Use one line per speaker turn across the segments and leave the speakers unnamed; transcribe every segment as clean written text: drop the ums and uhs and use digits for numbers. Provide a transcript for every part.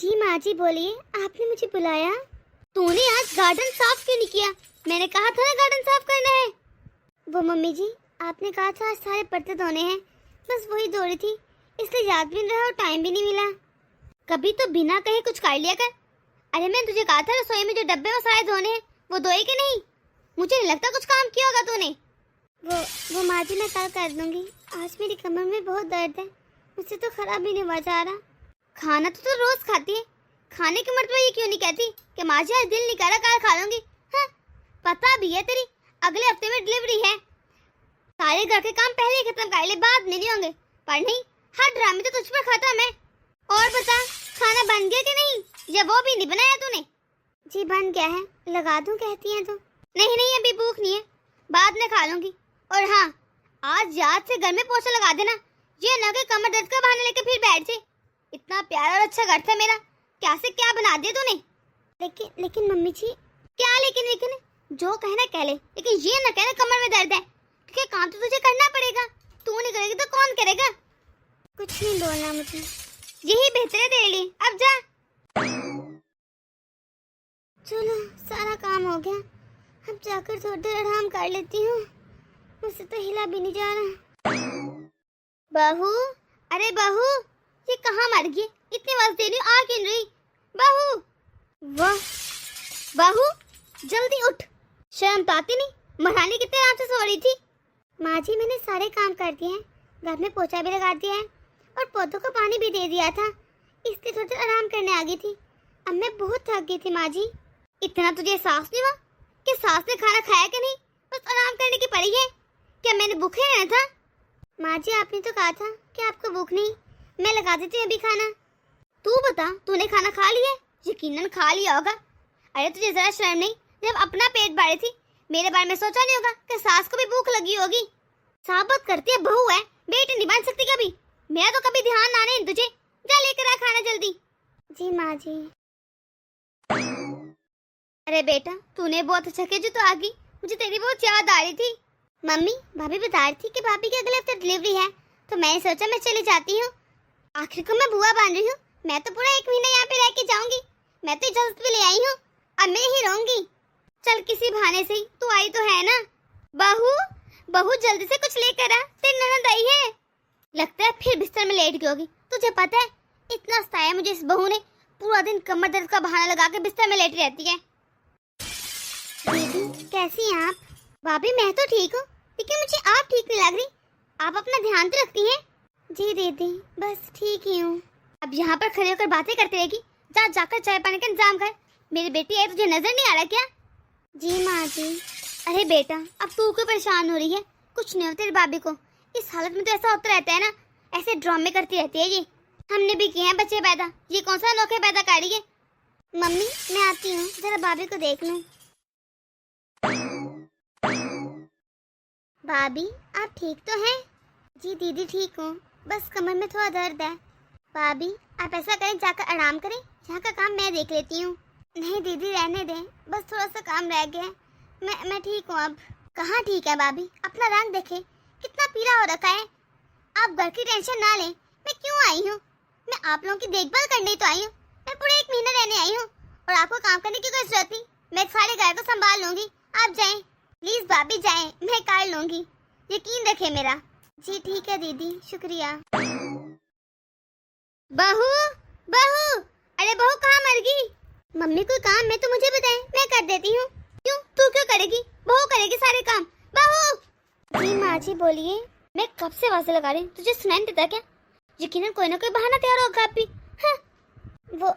जी माँ जी बोलिए, आपने मुझे बुलाया? तूने आज गार्डन साफ क्यों नहीं किया? मैंने कहा था ना गार्डन साफ करना है। वो मम्मी जी, आपने कहा था आज सारे पर्दे धोने हैं, बस वही धो रही थी, इसलिए याद भी नहीं रहा और टाइम भी नहीं मिला। कभी तो बिना कहे कुछ कर लिया कर। अरे मैंने तुझे कहा था रसोई में जो डब्बे वो सारे धोने हैं, वो धोए कि नहीं? मुझे नहीं लगता कुछ काम किया होगा तूने। वो माँ जी मैं कल कर दूंगी, आज मेरी कमर में बहुत दर्द है, मुझसे तो खराब ही नहीं हुआ जा रहा। खाना तो रोज खाती है, खाने के मर्तबा ये क्यों नहीं कहती कि माँ जी आज दिल नहीं कर रहा, कल खा लूंगी। हाँ, पता भी है तेरी अगले हफ्ते में डिलीवरी है, सारे घर के काम पहले ही खत्म कर ले, बाद में नहीं होंगे। पर नहीं, हर ड्रामे तो तुझ पर खत्म है। और बता, खाना बन गया कि नहीं, या वो भी नहीं बनाया तूने? जी बन गया है, लगा दूं कहती हैं तो? नहीं नहीं, अभी भूख नहीं है, बाद में खा लूंगी। और हाँ, आज याद से घर में पोछा लगा देना, ये ना कि कमर दर्द का बहाना लेकर फिर बैठ जाए। इतना प्यारा और अच्छा घर था मेरा, क्या से क्या बना दिया तूने। लेकिन मम्मी जी। क्या लेकिन? जो कहना कह ले, लेकिन ये ना कहना कमर में दर्द है, क्योंकि काम तो तुझे करना पड़ेगा। तू नहीं करेगी तो कौन करेगा? कुछ नहीं बोलना मुझे, यही बेहतर है तेरे लिए। अब जा। चलो सारा काम हो गया, अब जाकर थोड़ी देर आराम कर लेती हूँ, मुझसे तो हिला भी नहीं जा रहा। बहू, अरे बहू, ये कहाँ मर गई? इतनी आवाज दे रही हूँ, आ क्यों रही? बहू, वाह बहू, जल्दी उठ, शर्म तो आती नहीं? महारानी कितने आराम से सो रही थी। माँ जी मैंने सारे काम कर दिए हैं, घर में पोछा भी लगा दिया है और पौधों को पानी भी दे दिया था, इसलिए थोड़ी देर आराम करने आ गई थी। अब मैं बहुत थक गई थी माँ जी। इतना तुझे एहसास नहीं हुआ कि सास ने खाना खाया कि नहीं, बस आराम करने की पड़ी है? क्या मैंने भूखे रहना था? माँ जी आपने तो कहा था कि आपको भूख नहीं, मैं लगा देती हूँ अभी खाना। तू बता, तूने खाना खा लिया? यकीनन खा लिया होगा। अरे तुझे जरा शर्म नहीं, जब अपना पेट भरे थी मेरे बारे में सोचा नहीं होगा कि सास को भी भूख लगी होगी। साबित करती है बहू है, बेटी नहीं बन सकती कभी। मेरा तो कभी ध्यान ना नहीं तुझे, जा लेकर आ खाना जल्दी। जी माँ जी। अरे बेटा, तूने बहुत अच्छा किया जो तो आ गई, मुझे तेरी बहुत याद आ रही थी। मम्मी, भाभी बता रही थी कि भाभी के अगले हफ्ते डिलीवरी है, तो मैंने सोचा मैं चली जाती हूँ। आखिर को मैं बुआ बन रही हूँ, मैं तो पूरा 1 महीना यहाँ पे रह के जाऊंगी। मैं तो इजाजत भी ले आई हूँ, अब मैं ही रहूंगी। चल किसी बहाने से तू आई तो है ना। बहू जल्दी से कुछ लेकर आ, तेरी ननद आई है। लगता है फिर बिस्तर में लेट गई होगी। तुझे पता है इतना सताया मुझे इस बहू ने, पूरा दिन कमर दर्द का बहाना लगा के बिस्तर में लेटी रहती है। दीदी कैसी हैं आप? भाभी मैं तो ठीक हूँ, लेकिन मुझे आप ठीक नहीं लग रही। आप अपना ध्यान तो रखती हैं? जी दीदी बस ठीक ही हूँ। अब यहाँ पर खड़े होकर बातें करती रहेगी, जाकर चाय पानी का इंतजाम कर। मेरी बेटी है, तुझे नजर नहीं आ रहा क्या? जी माँ जी। अरे बेटा, अब तू क्यों परेशान हो रही है? कुछ नहीं होता तेरी भाभी को, इस हालत में तो ऐसा होता रहता है ना, ऐसे ड्रामे करती रहती है ये। हमने भी किए हैं बच्चे पैदा, ये कौन सा अनोखे पैदा कर रही है? मम्मी मैं आती हूँ, जरा भाभी को देख लूँ। भाभी आप ठीक तो हैं? जी दीदी ठीक हूँ, बस कमर में थोड़ा दर्द है। भाभी आप ऐसा करें, जाकर आराम करें, यहाँ का काम मैं देख लेती हूँ। नहीं दीदी रहने दें, बस थोड़ा सा काम रह गया है, मैं ठीक हूँ अब। कहाँ ठीक है भाभी, अपना रंग देखे कितना पीला हो रखा है। आप घर की टेंशन ना लें, मैं क्यों आई हूँ? मैं आप लोगों की देखभाल करने तो आई हूँ। मैं पूरे 1 महीना रहने आई हूँ और आपको काम करने की कोई जरूरत नहीं। मैं सारे घर को संभाल लूंगी, आप जाएं प्लीज भाभी, जाएं, मैं कर लूंगी, यकीन रखे मेरा। जी ठीक है दीदी, शुक्रिया। बहू, अरे बहू कहाँ मर गई? मम्मी कोई काम है तो मुझे बताएं, मैं कर देती हूँ। क्यों, तू क्यों करेगी? बहू करेगी सारे काम। बहू। जी माँ जी बोलिए। मैं कब से आवाज़ें लगा रही हूँ, तुझे सुनाई नहीं देता क्या? यकीनन कोई ना कोई बहाना तैयार होगा आप भी। हाँ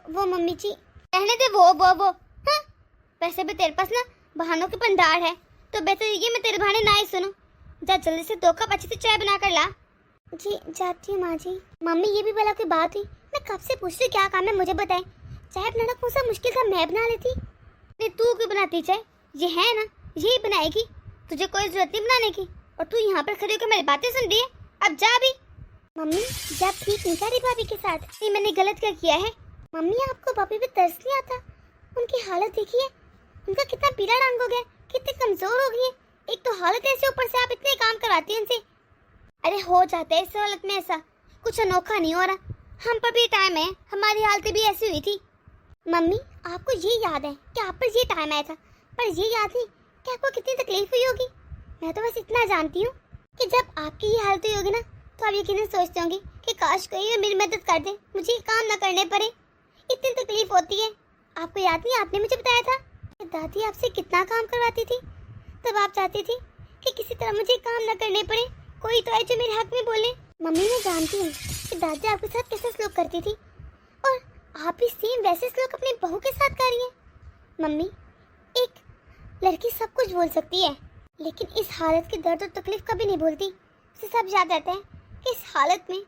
वो मम्मी जी। कहने दे वो हाँ, वैसे भी तेरे पास ना बहानों के भंडार है, तो बेहतर ये मैं तेरे बहाने ना ही सुनूं। जा जल्दी से 2 कप अच्छी सी चाय बना कर ला। जी जाती हूँ माँ जी। मम्मी ये भी भला कोई बात हुई? मैं कब से पूछ रही क्या काम है मुझे बताएं। चाय बनाना कौन सा मुश्किल था, मैं बना लेती। नहीं तू क्यों बनाती चाय, ये है ना यही बनाएगी, तुझे कोई जरूरत नहीं बनाने की। और तू यहाँ पर खड़ी होकर मेरी बातें सुन रही है, अब जा भी। मम्मी जब ठीक नहीं कर रही भाभी के साथ, नहीं मैंने गलत क्या किया है? मम्मी आपको भाभी पे तरस नहीं आता? उनकी हालत देखिए, उनका कितना पीला रंग हो गया, कितनी कमजोर हो गई है। एक तो हालत ऐसे, ऊपर से आप इतने काम करवाती हैं उनसे। अरे हो जाता है इस हालत में ऐसा, कुछ अनोखा नहीं हो रहा। हम पर भी टाइम है, हमारी हालतें भी ऐसी हुई थी। मम्मी आपको ये याद है कि आप पर ये टाइम आया था, पर ये याद नहीं कि आपको कितनी तकलीफ हुई होगी। मैं तो बस इतना जानती हूँ कि जब आपकी ये हालत हुई होगी ना, तो आप यकीनन सोचते होंगे कि काश कोई मेरी मदद कर दे, मुझे ये काम ना करने पड़े। इतनी तकलीफ होती है। आपको याद नहीं, आपने मुझे बताया था कि दादी आपसे कितना काम करवाती थी। तब आप चाहती थी कि किसी तरह मुझे काम ना करने पड़े, कोई तो है जो मेरे हक में बोले। मम्मी मैं जानती हूँ कि दादी आपके साथ कैसे सलूक करती थी, और आप भी सेम वैसे सलूक अपनी बहू के साथ कर रही हैं। मम्मी एक लड़की सब कुछ बोल सकती है, लेकिन इस हालत की दर्द और तकलीफ कभी नहीं बोलती। उसे सब याद रहता है कि इस हालत में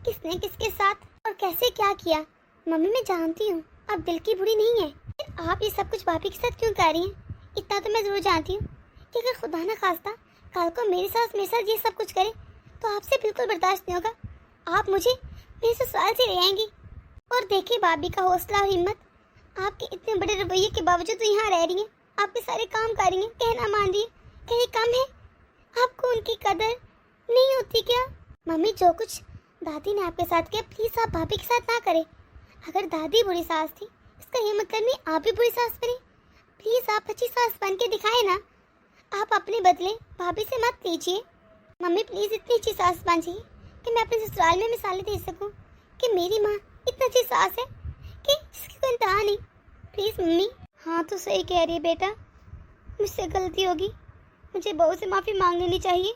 किसने किसके साथ और कैसे क्या किया। मम्मी मैं जानती हूँ आप दिल की बुरी नहीं है, फिर आप ये सब कुछ भाभी के साथ क्यों कर रही हैं? इतना तो मैं जरूर जानती हूँ कि अगर खुदा ना खास्ता कल को मेरे साथ ये सब कुछ करे तो आपसे बिल्कुल बर्दाश्त नहीं होगा। आप मुझे मेरे ससुराल से ले आएंगी। और देखिए भाभी का हौसला और हिम्मत, आपके इतने बड़े रवैये के बावजूद तो यहाँ रह रही हैं, आपके सारे काम कर रही हैं, कहना मान रही है, कहीं कम है? आपको उनकी कदर नहीं होती क्या? मम्मी जो कुछ दादी ने आपके साथ किया, प्लीज आप भाभी के साथ ना करें। अगर दादी बुरी सास थी, इसका ये मतलब नहीं आप भी बुरी सास बनी। प्लीज आप अच्छी सास बन के दिखाए ना। आप अपने बदले भाभी से मत लीजिए। मम्मी प्लीज इतनी अच्छी सास बन जाइए कि मैं अपने ससुराल में मिसालें दे सकूं कि मेरी माँ इतनी अच्छी सास है कि जिसकी कोई इंतहा नहीं। Please mummy. हाँ तो सही कह रही है बेटा, मुझसे गलती होगी, मुझे बहू से माफ़ी मांग लेनी चाहिए।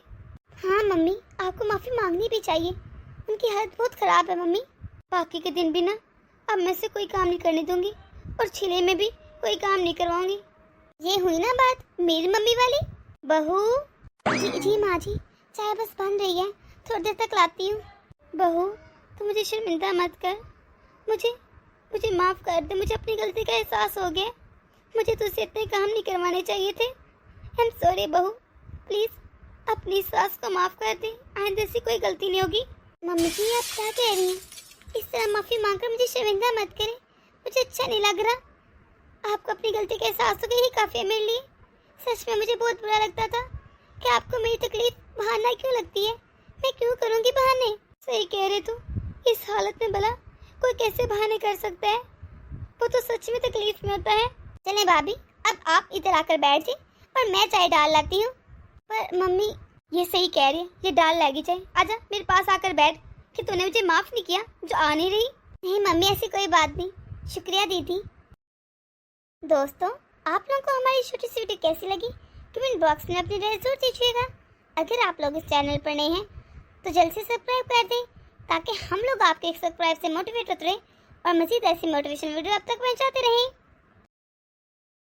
हाँ मम्मी आपको माफ़ी मांगनी भी चाहिए, उनकी हालत बहुत ख़राब है मम्मी। बाकी के दिन भी ना अब मैं से कोई काम नहीं करने दूंगी, और छिले में भी कोई काम नहीं करवाऊंगी। ये हुई ना बात मेरी मम्मी वाली। बहू जी जी माँ जी, चाय बस बन रही है, थोड़ी देर तक लाती हूँ। बहू तो मुझे शर्मिंदा मत कर, मुझे माफ़ कर दे, मुझे अपनी गलती का एहसास हो गया। मुझे तुझसे इतने काम नहीं करवाने चाहिए थे। आई एम सॉरी बहू, प्लीज़ अपनी सास को माफ़ कर दे, आइंदा से कोई गलती नहीं होगी। मम्मी जी आप क्या कह रही हैं? इस तरह माफ़ी मांगकर मुझे शर्मिंदा मत करें, मुझे अच्छा नहीं लग रहा। आपको अपनी गलती का एहसास हो गया, यही काफ़ी है मेरे लिए। सच में मुझे बहुत बुरा लगता था कि आपको मेरी तकलीफ बहाना क्यों लगती है। मैं क्यों करूँगी बहाने? सही कह रहे तू, इस हालत में भला कोई कैसे बहाने कर सकता है? वो तो सच में तकलीफ में होता है। चलें भाभी अब आप इधर आकर बैठ जाए और मैं चाय डाल लाती हूँ। पर मम्मी ये सही कह रही है, ये डाल लाएगी चाय। आजा मेरे पास आकर बैठ कि तूने मुझे माफ़ नहीं किया जो आ नहीं रही। नहीं मम्मी ऐसी कोई बात नहीं, शुक्रिया दीदी। दोस्तों आप लोगों को हमारी छोटी सी वीडियो कैसी लगी कमेंट बॉक्स में अपनी राय जरूर दीजिएगा। अगर आप लोग इस चैनल पर नए हैं तो जल्द से सब्सक्राइब कर दें, ताकि हम लोग आपके सब्सक्राइब से मोटिवेट होते रहें और मज़ीद ऐसी मोटिवेशन वीडियो आप तक पहुँचाते रहें।